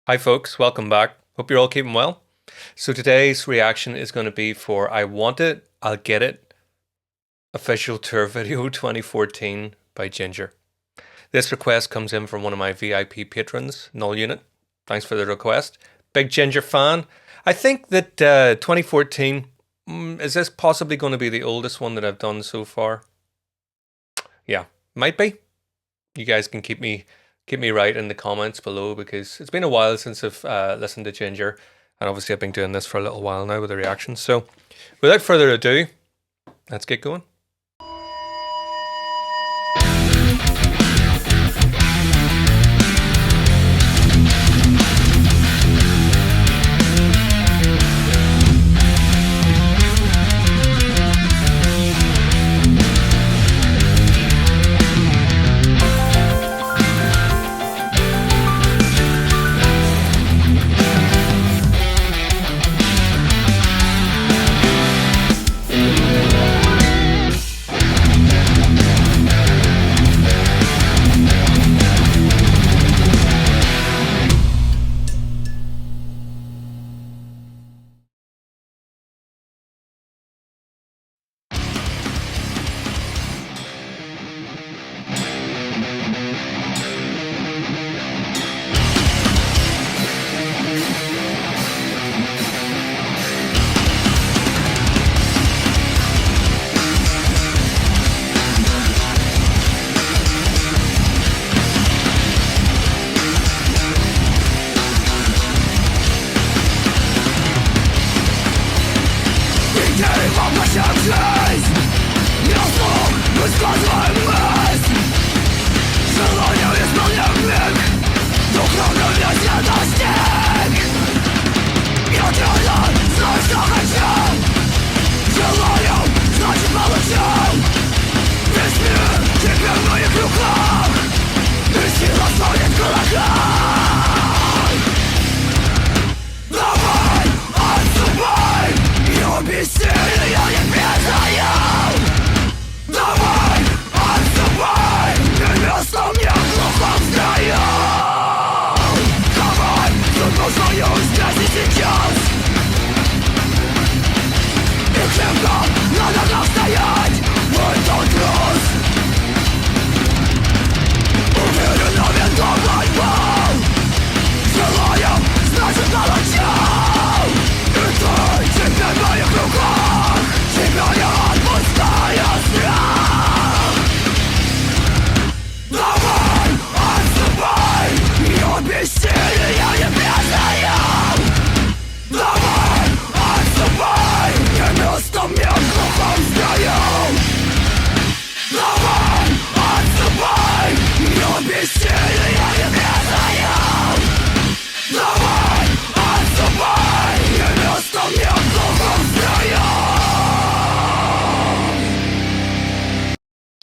Hi, folks. Welcome back. Hope you're all keeping well. So, today's reaction is going to be for I Want It, I'll Get It official tour video 2014 by Jinjer. This request comes in from one of my VIP patrons, Null Unit. Thanks for the request. Big Jinjer fan. I think that 2014, is this possibly going to be the oldest one that I've done so far? Yeah, might be. You guys can keep me right in the comments below because it's been a while since I've listened to Jinjer, and obviously I've been doing this for a little while now with the reactions. So, without further ado, let's get going.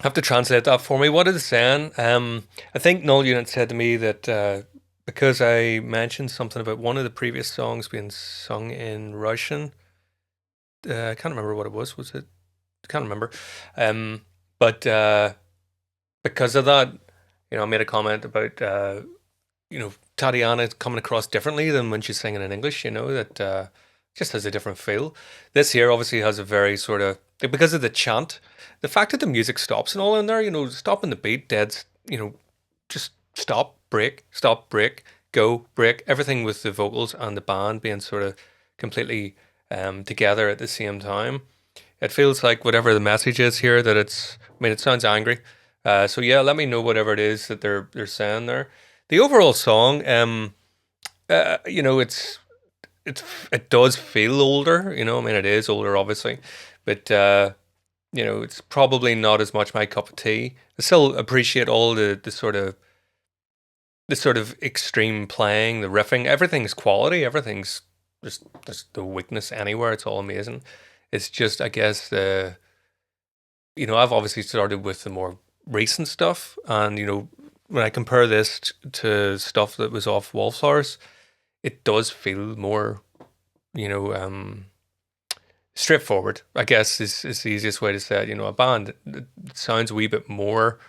Have to translate that for me. What is it saying? I think Null Unit said to me that because I mentioned something about one of the previous songs being sung in Russian, I can't remember what it was. Was it? I can't remember. But because of that, I made a comment about Tatiana coming across differently than when she's singing in English. That just has a different feel. This here obviously has a very sort of, because of the chant, the fact that the music stops and all in there, stopping the beat, just stop, break, go, break, everything with the vocals and the band being sort of completely together at the same time. It feels like whatever the message is here, that it sounds angry. So yeah, let me know whatever it is that they're saying there. The overall song, it does feel older. It is older, obviously, but it's probably not as much my cup of tea. I still appreciate all the sort of extreme playing, the riffing. Everything's quality. Everything's just, there's no weakness anywhere. It's all amazing. It's just, I guess, I've obviously started with the more recent stuff, and when I compare this to stuff that was off Wallflowers, it does feel more, you know, straightforward, I guess is the easiest way to say it. A band that sounds a wee bit more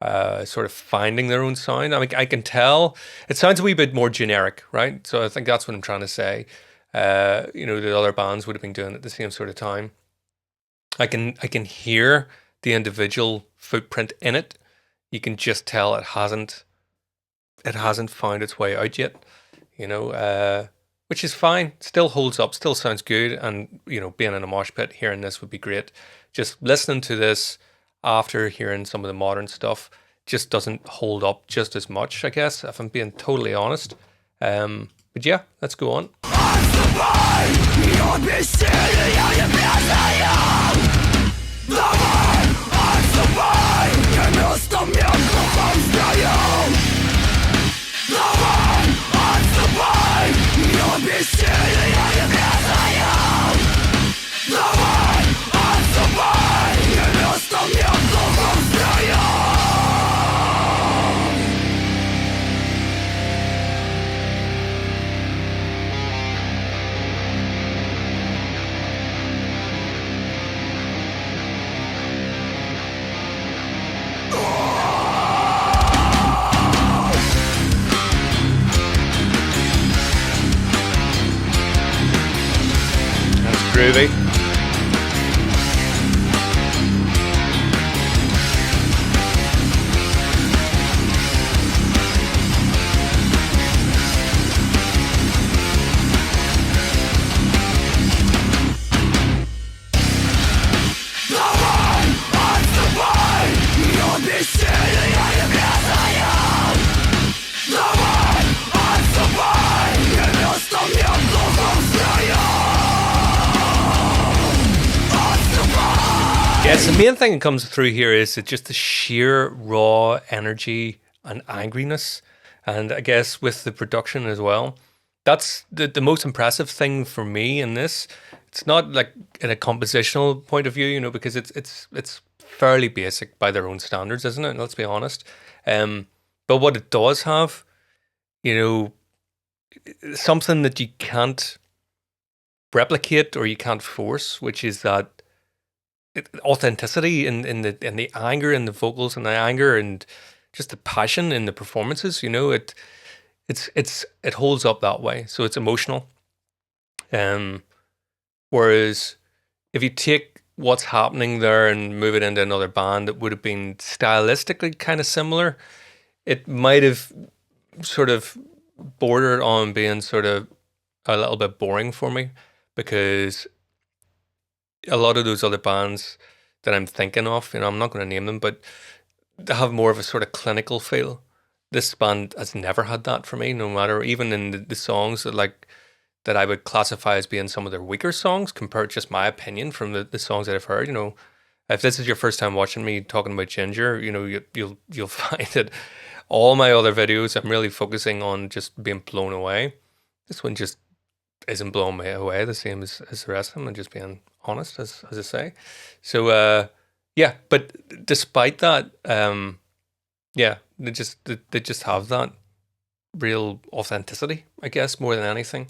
sort of finding their own sound. I mean, I can tell it sounds a wee bit more generic, right? So I think that's what I'm trying to say. The other bands would have been doing it at the same sort of time. I can hear the individual footprint in it. You can just tell it hasn't found its way out yet. Which is fine. Still holds up. Still sounds good. And being in a mosh pit, hearing this would be great. Just listening to this after hearing some of the modern stuff just doesn't hold up just as much, I guess, if I'm being totally honest. But yeah, let's go on. Groovy. Yes, the main thing that comes through here is just the sheer raw energy and angriness. And I guess with the production as well. That's the most impressive thing for me in this. It's not like in a compositional point of view, because it's fairly basic by their own standards, isn't it? Let's be honest. But what it does have, you know, something that you can't replicate or you can't force, which is that authenticity in the anger in the vocals and the anger and just the passion in the performances. It holds up that way, so it's emotional. Whereas if you take what's happening there and move it into another band that would have been stylistically kind of similar, it might have sort of bordered on being sort of a little bit boring for me, because a lot of those other bands that I'm thinking of, I'm not going to name them, but they have more of a sort of clinical feel. This band has never had that for me, no matter, even in the songs that I would classify as being some of their weaker songs, compared, just my opinion from the songs that I've heard. If this is your first time watching me talking about Jinjer, you'll find that all my other videos I'm really focusing on just being blown away. This one just isn't blowing me away the same as the rest of them, and just being honest, as I say. So yeah, but despite that, yeah, they just have that real authenticity, I guess, more than anything.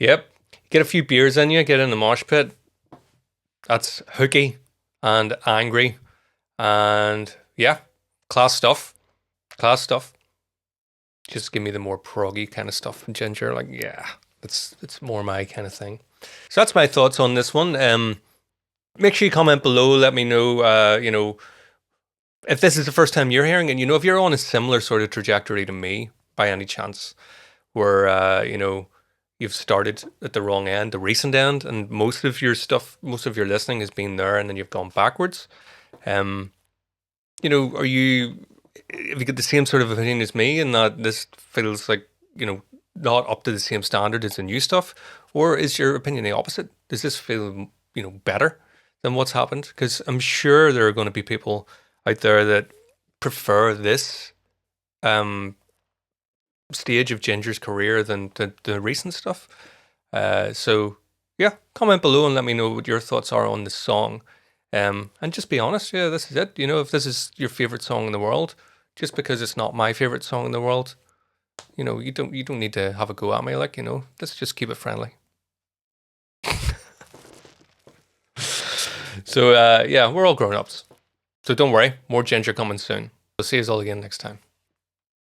Yep. Get a few beers in you, get in the mosh pit. That's hooky and angry. And yeah, class stuff. Class stuff. Just give me the more proggy kind of stuff from Jinjer. Like, yeah, it's more my kind of thing. So that's my thoughts on this one. Make sure you comment below. Let me know, if this is the first time you're hearing it, if you're on a similar sort of trajectory to me by any chance, where, you've started at the wrong end, the recent end, and most of your listening has been there, and then you've gone backwards. Have you got the same sort of opinion as me, in that this feels like, not up to the same standard as the new stuff? Or is your opinion the opposite? Does this feel, better than what's happened? Because I'm sure there are going to be people out there that prefer this stage of Jinjer's career than the recent stuff. So yeah, comment below and let me know what your thoughts are on the song. And just be honest, yeah, this is it. You know, if this is your favorite song in the world, just because it's not my favorite song in the world, you know, you don't need to have a go at me. Like, you know, let's just keep it friendly. So yeah, we're all grown ups. So don't worry, more Jinjer coming soon. We'll see you all again next time.